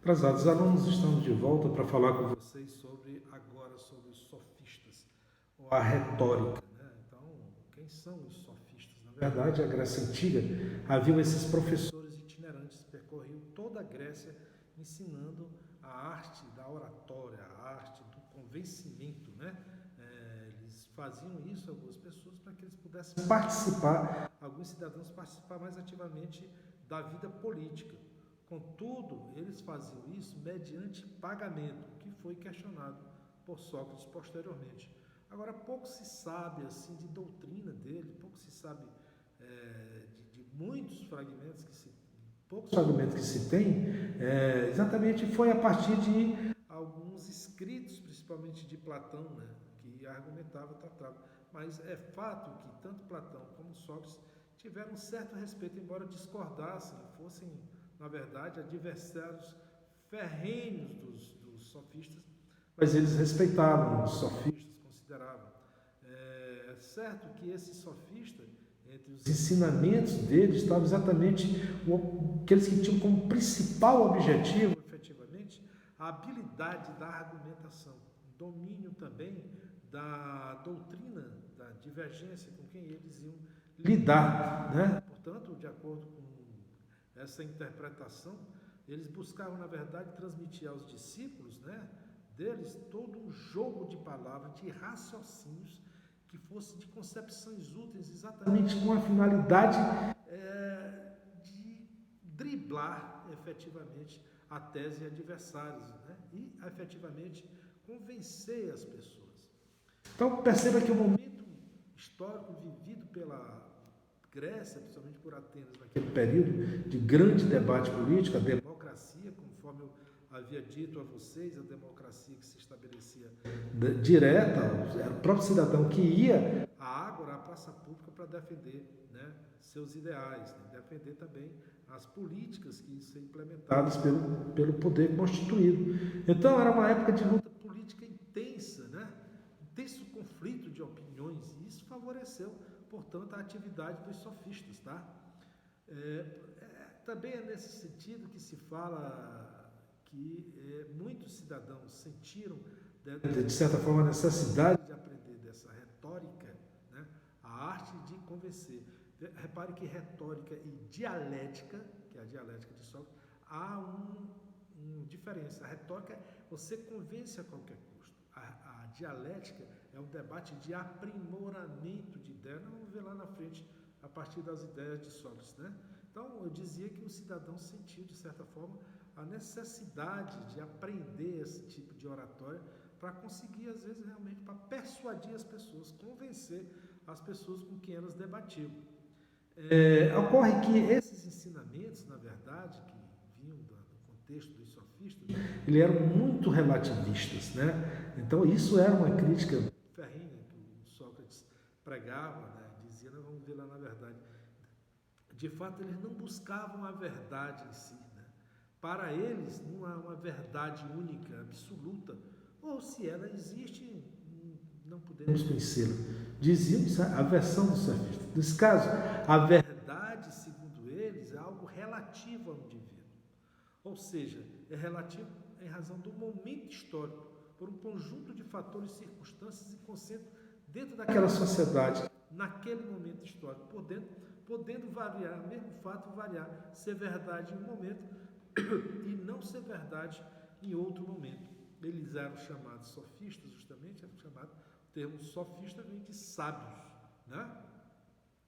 Prezados alunos, estamos de volta para falar com vocês sobre os sofistas, ou a retórica, né? Então, quem são os sofistas? Na verdade, a Grécia Antiga haviam esses professores itinerantes, percorriam toda a Grécia ensinando a arte da oratória, a arte do convencimento, né? Eles faziam isso, algumas pessoas, para que eles pudessem participar, alguns cidadãos participar mais ativamente da vida política. Contudo, eles faziam isso mediante pagamento, que foi questionado por Sócrates posteriormente. Agora, pouco se sabe assim de doutrina dele, pouco se sabe de muitos fragmentos poucos fragmentos que se tem, exatamente foi a partir de alguns escritos, principalmente de Platão, né, que argumentava, tratava. Mas é fato que tanto Platão como Sócrates tiveram um certo respeito, embora discordassem, fossem na verdade, adversários ferrenhos dos sofistas, mas eles respeitavam os sofistas, consideravam. É certo que esse sofista, entre os ensinamentos dele, estava exatamente aqueles que tinham como principal objetivo, efetivamente, a habilidade da argumentação, domínio também da doutrina, da divergência com quem eles iam lidar, né? Portanto, de acordo com essa interpretação, eles buscavam, na verdade, transmitir aos discípulos, né, deles todo um jogo de palavras, de raciocínios, que fosse de concepções úteis, exatamente com a finalidade de driblar efetivamente a tese adversários, né, e efetivamente convencer as pessoas. Então perceba que o momento histórico vivido pela Grécia, principalmente por Atenas, naquele período de grande debate político, a democracia, conforme eu havia dito a vocês, a democracia que se estabelecia direta, era o próprio cidadão que ia à ágora, à praça pública, para defender, né, seus ideais, né, defender também as políticas que iam ser implementadas pelo poder constituído. Então era uma época de luta política intensa, né, intenso conflito de opiniões, e isso favoreceu, portanto, a atividade dos sofistas, tá? Também é nesse sentido que se fala que muitos cidadãos sentiram, de certa forma, a necessidade de aprender dessa retórica, né? A arte de convencer. Repare que retórica e dialética, que é a dialética de Sócrates, há uma diferença. A retórica, você convence a qualquer custo. A dialética é um debate de aprimoramento de ideias. Nós vamos ver lá na frente, a partir das ideias de Sócrates, né? Então, eu dizia que o cidadão sentiu, de certa forma, a necessidade de aprender esse tipo de oratória para conseguir, às vezes, realmente, para persuadir as pessoas, convencer as pessoas com quem elas debatiam. Ocorre que esses ensinamentos, na verdade, que vinham do contexto dos sofistas, eles eram muito relativistas, né? Então isso era uma crítica ferrenha que o Sócrates pregava, né? Dizia, nós vamos ver lá na verdade. De fato, eles não buscavam a verdade em si, né? Para eles não há uma verdade única, absoluta, ou se ela existe, não podemos conhecê-la. Diziam a versão do sofista. Nesse caso, a verdade, segundo eles, é algo relativo ao indivíduo. Ou seja, é relativo em razão do momento histórico, por um conjunto de fatores, circunstâncias e conceitos dentro daquela sociedade, naquele momento histórico, podendo variar, mesmo fato variar, ser verdade em um momento e não ser verdade em outro momento. Eles eram chamados sofistas, justamente, eram chamados, o termo sofista vem de sábios, né?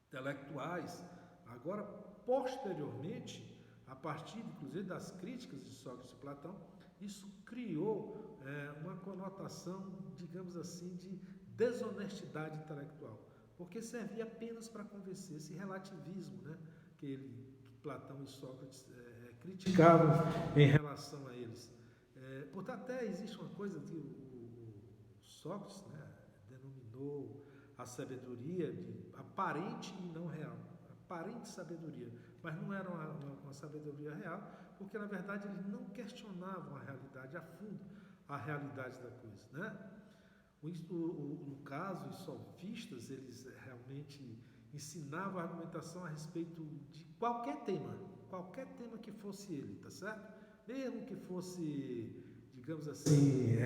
Intelectuais. Agora, posteriormente, a partir, inclusive, das críticas de Sócrates e Platão, isso criou uma conotação, digamos assim, de desonestidade intelectual, porque servia apenas para convencer esse relativismo, né, que Platão e Sócrates criticavam em relação a eles. Portanto, até existe uma coisa que o Sócrates, né, denominou a sabedoria de aparente e não real. Aparente sabedoria, mas não era uma sabedoria real, porque na verdade eles não questionavam a realidade a fundo, a realidade da coisa, né? No caso, os sofistas, eles realmente ensinavam a argumentação a respeito de qualquer tema que fosse ele, tá certo? mesmo que fosse, digamos assim,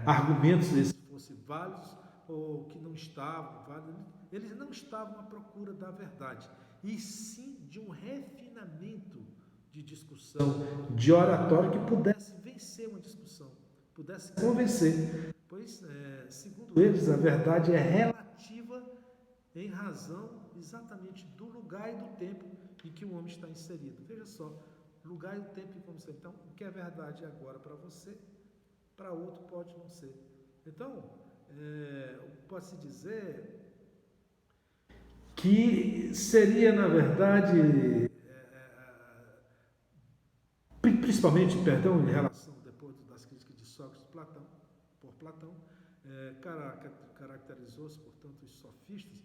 argumentos esses fossem válidos ou que não estavam válidos, eles não estavam à procura da verdade, e sim de um refinamento de discussão, de oratória que pudesse vencer uma discussão, pudesse convencer, pois, segundo eles, a verdade é relativa em razão exatamente do lugar e do tempo em que o homem está inserido. Veja só, lugar e o tempo em que você. Então, o que é verdade agora para você, para outro pode não ser. Então, pode-se dizer que seria, na verdade, principalmente, perdão, em relação, depois das críticas de Sócrates por Platão, caracterizou-se, portanto, os sofistas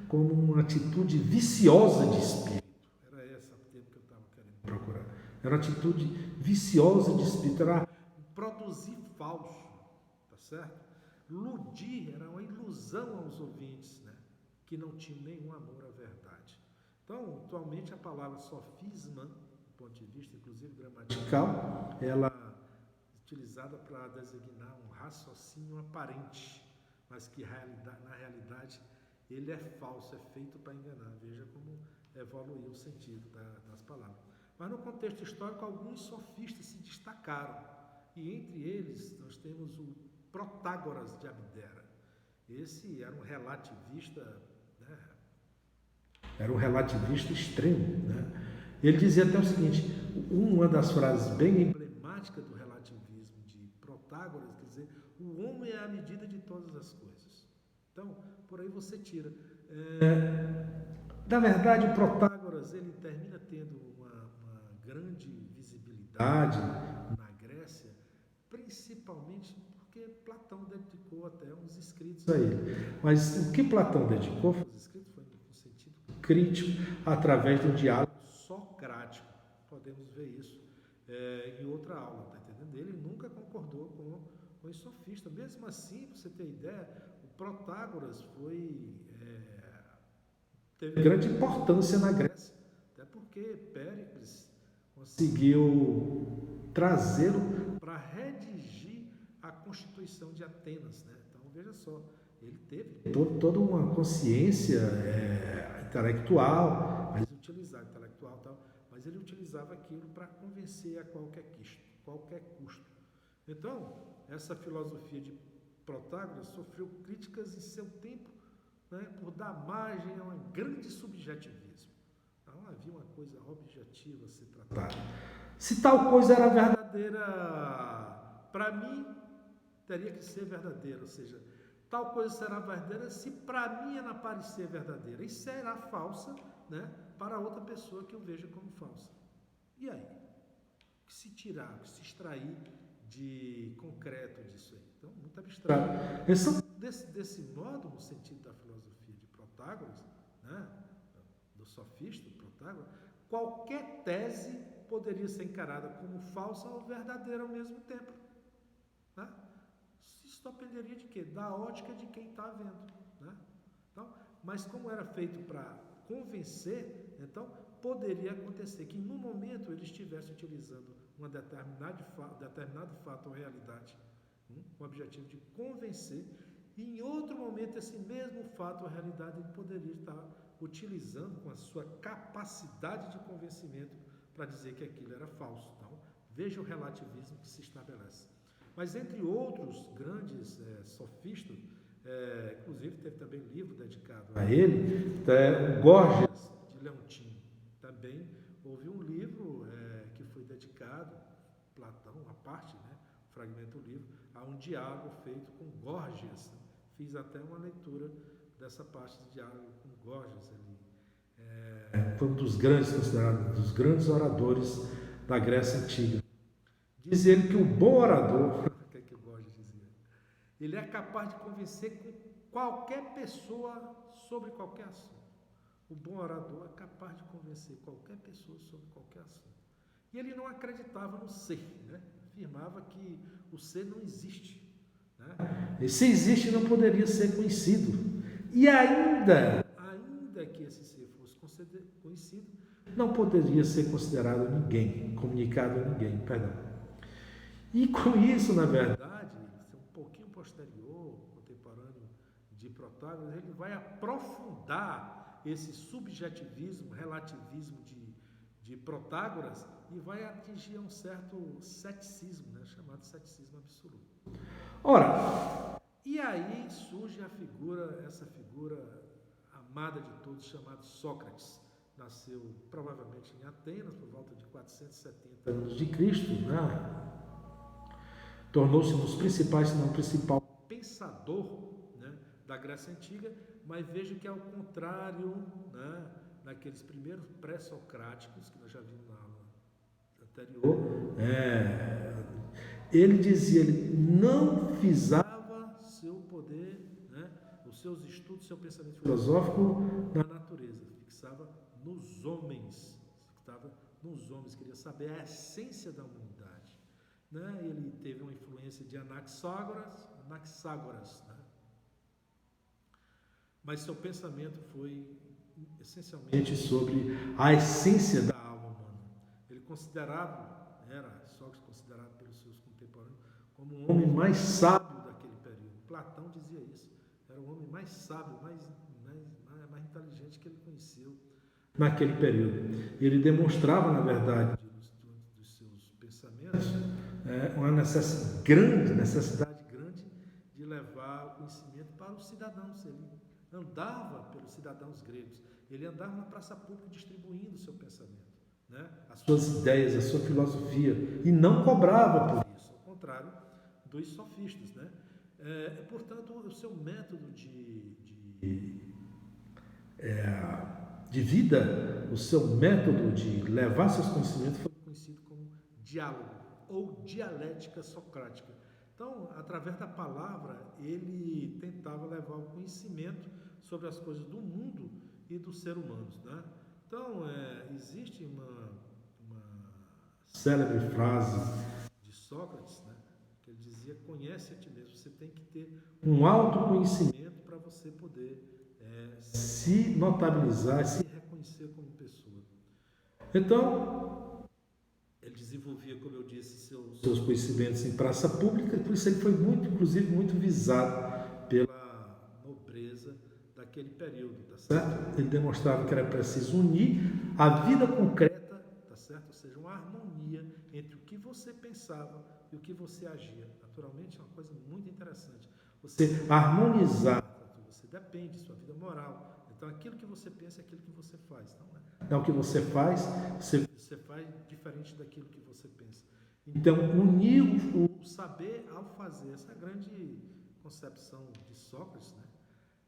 como uma atitude viciosa de espírito. Era esse o termo que eu estava querendo procurar. Era uma atitude viciosa de espírito, era produzir falso, tá certo? Ludir, era uma ilusão aos ouvintes, né? Que não tinham nenhum amor à verdade. Então, atualmente, a palavra sofisma, do ponto de vista, inclusive, gramatical, ela é utilizada para designar um raciocínio aparente, mas que na realidade ele é falso, é feito para enganar. Veja como evoluiu o sentido das palavras. Mas no contexto histórico, alguns sofistas se destacaram, e entre eles nós temos o Protágoras de Abdera. Esse era um relativista, né? Era um relativista extremo, né? Ele dizia até o seguinte, uma das frases bem emblemáticas do relativismo de Protágoras, quer dizer, o homem é a medida de todas as coisas. Então, por aí você tira. Na verdade, o Protágoras, ele termina tendo uma grande visibilidade na Grécia, principalmente porque Platão dedicou até uns escritos a ele. Mas o que Platão dedicou aos escritos foi no sentido crítico, através do diálogo socrático. Podemos ver isso em outra aula, tá entendendo? Ele nunca concordou com os sofistas. Mesmo assim, para você ter ideia, o Protágoras teve grande importância na Grécia, até porque Péricles conseguiu trazê-lo para redigir a Constituição de Atenas, né? Então, veja só, ele teve toda uma consciência intelectual, mas ele utilizava aquilo para convencer a qualquer custo. Então, essa filosofia de Protágoras sofreu críticas em seu tempo, né, por dar margem a um grande subjetivismo. Então, havia uma coisa objetiva a ser tratada. Se tal coisa era verdadeira, para mim, teria que ser verdadeira, ou seja, tal coisa será verdadeira se para mim ela parecer verdadeira, e será falsa, né, para outra pessoa que eu veja como falsa. E aí? O que se tirar, o que se extrair de concreto disso aí? Então, muito abstrato. Desse modo, no sentido da filosofia de Protágoras, né, do sofista Protágoras, qualquer tese poderia ser encarada como falsa ou verdadeira ao mesmo tempo. Né? Isso dependeria de quê? Da ótica de quem está vendo. Né? Então, mas como era feito para convencer, então poderia acontecer que, no momento, ele estivesse utilizando um determinado fato ou realidade com o objetivo de convencer, e em outro momento esse mesmo fato ou realidade ele poderia estar utilizando com a sua capacidade de convencimento para dizer que aquilo era falso. Então, veja o relativismo que se estabelece. Mas entre outros grandes sofistas, inclusive teve também livro dedicado a ele, o Gorgias de Leontino. Também houve um livro que foi dedicado, Platão, a parte, né, fragmento do livro, a um diálogo feito com Gorgias. Fiz até uma leitura dessa parte de diálogo com Gorgias ali. Foi um dos grandes, considerado dos grandes oradores da Grécia Antiga. Diz ele que o bom orador, o que é que o Gorgias dizia? Ele é capaz de convencer com qualquer pessoa sobre qualquer assunto. O bom orador é capaz de convencer qualquer pessoa sobre qualquer assunto. E ele não acreditava no ser, né? Afirmava que o ser não existe. Né? E se existe, não poderia ser conhecido. E ainda que esse ser fosse conhecido, não poderia ser considerado ninguém, comunicado a ninguém, perdão. E com isso, na verdade, um pouquinho posterior, contemporâneo de Protágoras, ele vai aprofundar esse subjetivismo, relativismo de Protágoras e vai atingir um certo ceticismo, né, chamado ceticismo absoluto. Ora, e aí surge essa figura amada de todos, chamada Sócrates. Nasceu provavelmente em Atenas, por volta de 470 anos de Cristo, né? Tornou-se um dos principais, se não o principal pensador, né, da Grécia Antiga, mas veja que ao contrário, né, naqueles primeiros pré-socráticos, que nós já vimos na aula anterior, ele dizia, ele não visava seu poder, né, os seus estudos, seu pensamento filosófico na natureza, fixava nos homens, queria saber a essência da humanidade. Né? Ele teve uma influência de Anaxágoras, né? Mas seu pensamento foi essencialmente sobre a essência da alma humana. Ele Sócrates considerado pelos seus contemporâneos como um homem mais sábio daquele período. Platão dizia isso, era o homem mais sábio, mais inteligente que ele conheceu naquele período. Ele demonstrava, na verdade, dos seus pensamentos, uma necessidade grande de levar o conhecimento para os cidadãos. Ele andava pelos cidadãos gregos, ele andava na praça pública distribuindo o seu pensamento, né? As suas ideias, a sua filosofia, e não cobrava por isso, ao contrário dos sofistas, né? Portanto, o seu método de vida, o seu método de levar seus conhecimentos foi conhecido como diálogo ou dialética socrática. Então, através da palavra, ele tentava levar o conhecimento sobre as coisas do mundo e dos seres humanos, né? Então, existe uma célebre frase de Sócrates, né, que ele dizia: conhece a ti mesmo. Você tem que ter um autoconhecimento para você poder se notabilizar, se reconhecer como pessoa. Então, ele desenvolvia, como eu disse, seus conhecimentos em praça pública, por isso ele foi inclusive muito visado pela nobreza daquele período, tá certo? Ele demonstrava que era preciso unir a vida concreta, tá certo? Ou seja, uma harmonia entre o que você pensava e o que você agia. Naturalmente, é uma coisa muito interessante. Você harmonizar, você depende, sua vida moral. Então, aquilo que você pensa é aquilo que você faz. Não é o que você faz, você faz diferente daquilo que você pensa. Então, unir o saber ao fazer, essa é a grande concepção de Sócrates, né?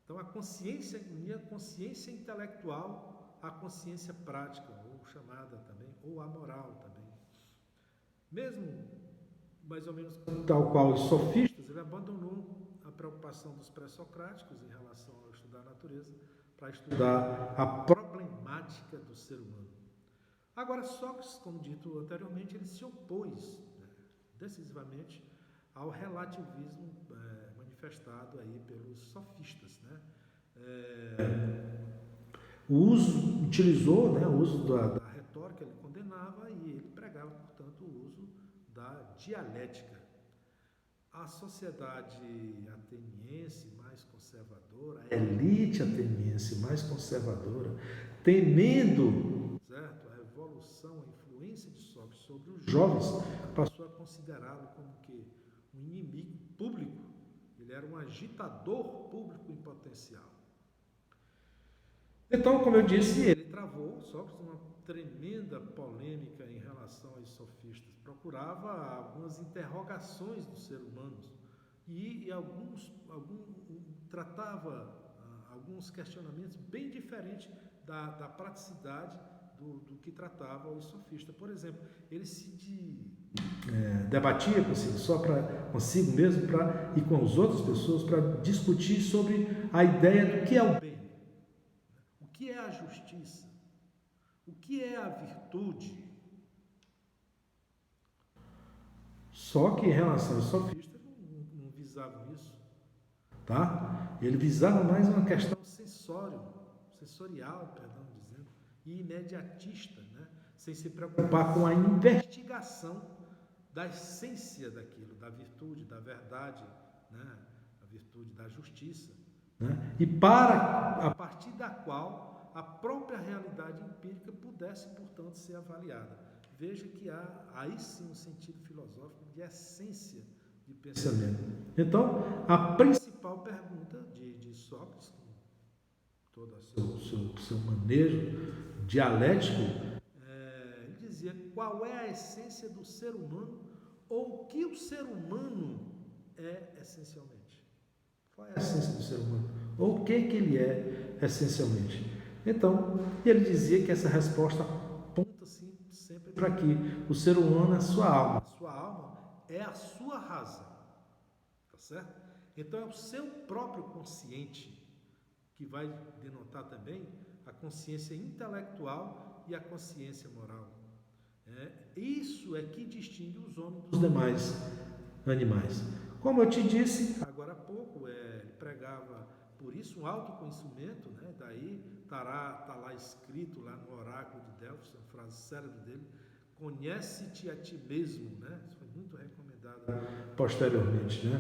Então, unir a consciência intelectual à consciência prática, ou chamada também, ou a moral também. Mesmo, mais ou menos tal qual os sofistas, ele abandonou a preocupação dos pré-socráticos em relação ao estudar a natureza para estudar a problemática do ser humano. Agora, Sócrates, como dito anteriormente, ele se opôs, né, decisivamente ao relativismo manifestado aí pelos sofistas, né? Utilizou, né, o uso da retórica, ele condenava, e ele pregava, portanto, o uso da dialética. A sociedade ateniense mais conservadora, a elite ateniense mais conservadora, temendo, certo, a evolução, a influência de Sócrates sobre os jovens, passou a considerá-lo como que um inimigo público. Ele era um agitador público em potencial. Então, como eu disse, ele travou, Sócrates, uma tremenda polêmica em relação aos sofistas. Procurava algumas interrogações dos seres humanos e tratava alguns questionamentos bem diferentes da praticidade do que tratava os sofistas. Por exemplo, ele se debatia consigo mesmo e com as outras pessoas para discutir sobre a ideia do que é o bem, o que é a justiça, o que é a virtude. Só que em relação aos sofistas não visavam isso, tá? Ele visava mais uma questão sensorial, e imediatista, né? Sem se preocupar com a investigação da essência daquilo, da virtude, da verdade, né? A virtude da justiça, né? E a partir da qual a própria realidade empírica pudesse, portanto, ser avaliada. Veja que há aí sim um sentido filosófico de essência de pensamento. Então, a principal pergunta de Sócrates, com todo o seu manejo dialético, ele dizia qual é a essência do ser humano ou o que o ser humano é essencialmente. Qual é a essência do ser humano? Ou o que ele é essencialmente? Então, ele dizia que essa resposta aponta sempre para aqui. O ser humano é a sua alma. A sua alma é a sua razão. Tá certo? Então, é o seu próprio consciente que vai denotar também a consciência intelectual e a consciência moral. Isso é que distingue os homens dos demais animais. Como eu te disse agora há pouco, ele pregava por isso um autoconhecimento, né? Daí está lá escrito lá no oráculo de Delfos, a frase célebre dele: conhece-te a ti mesmo, né? Isso foi muito recomendado posteriormente, né?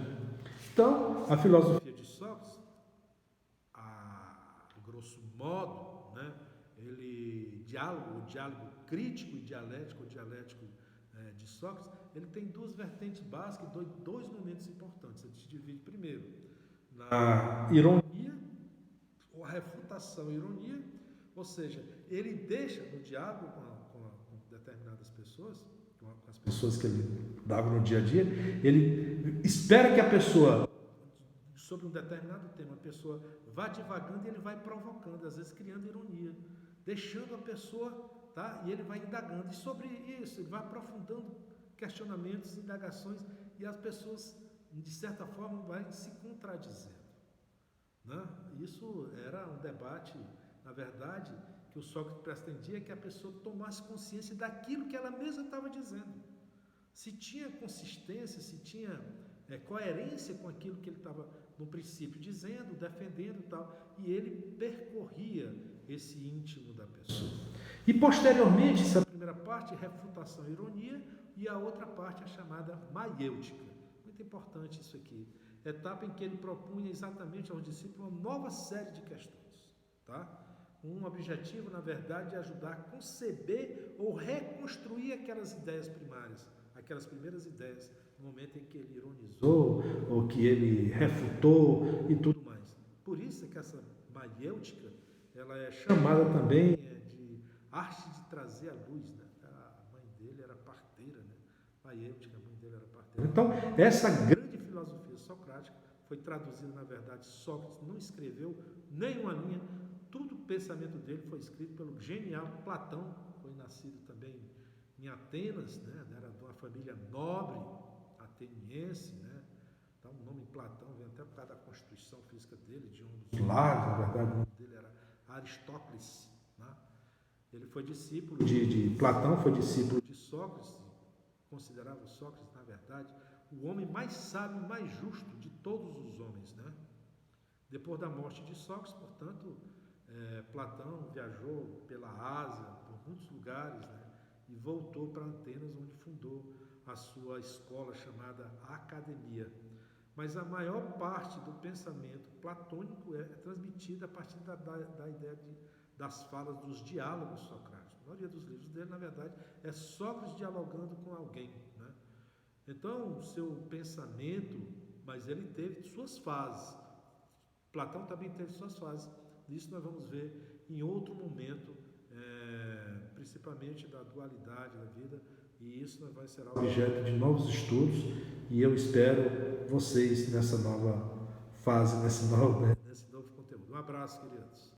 Então, a filosofia de Sócrates, a grosso modo, né? O diálogo crítico e dialético, de Sócrates, ele tem duas vertentes básicas, dois momentos importantes. Ele se divide primeiro na ironia, ou a refutação e ironia, ou seja, ele deixa no diálogo com determinadas pessoas, com as pessoas que ele dava no dia a dia, ele espera que a pessoa, sobre um determinado tema, a pessoa vá divagando e ele vai provocando, às vezes criando ironia, deixando a pessoa, tá? E ele vai indagando. E sobre isso, ele vai aprofundando questionamentos, indagações, e as pessoas, de certa forma, vai se contradizendo, né? Isso era um debate, na verdade, que o Sócrates pretendia que a pessoa tomasse consciência daquilo que ela mesma estava dizendo. Se tinha consistência, se tinha coerência com aquilo que ele estava, no princípio, dizendo, defendendo e tal, e ele percorria esse íntimo da pessoa. E, posteriormente, essa primeira parte, refutação e ironia, e a outra parte, a chamada maiêutica. Muito importante isso aqui. Etapa em que ele propunha exatamente aos discípulos uma nova série de questões, tá? Um objetivo, na verdade, de ajudar a conceber ou reconstruir aquelas ideias primárias, aquelas primeiras ideias, no momento em que ele ironizou, ou que ele refutou e tudo mais. Por isso é que essa maiêutica, ela é chamada também de arte de trazer a luz, né? A mãe dele era parteira, né? Maiêutica, a mãe dele era parteira. Então, essa grande filosofia socrática foi traduzida, na verdade, Sócrates não escreveu nenhuma linha, tudo o pensamento dele foi escrito pelo genial Platão, foi nascido também em Atenas, né? Era de uma família nobre ateniense, né? Então, o nome Platão vem até por causa da constituição física dele, de um dos lares, na verdade, o nome dele era Aristócles, né? Ele foi discípulo de Platão, foi discípulo de Sócrates, considerava Sócrates, na verdade, o homem mais sábio e mais justo de todos os homens, né? Depois da morte de Sócrates, portanto, Platão viajou pela Ásia, por muitos lugares, né? E voltou para Atenas, onde fundou a sua escola chamada Academia. Mas a maior parte do pensamento platônico é transmitida a partir da ideia das falas, dos diálogos socráticos. A maioria dos livros dele, na verdade, é Sócrates dialogando com alguém, né? Então, o seu pensamento, mas ele teve suas fases. Platão também teve suas fases. Isso nós vamos ver em outro momento, principalmente da dualidade da vida, e isso vai ser objeto de novos estudos, e eu espero vocês nessa nova fase, nesse novo conteúdo. Um abraço, queridos.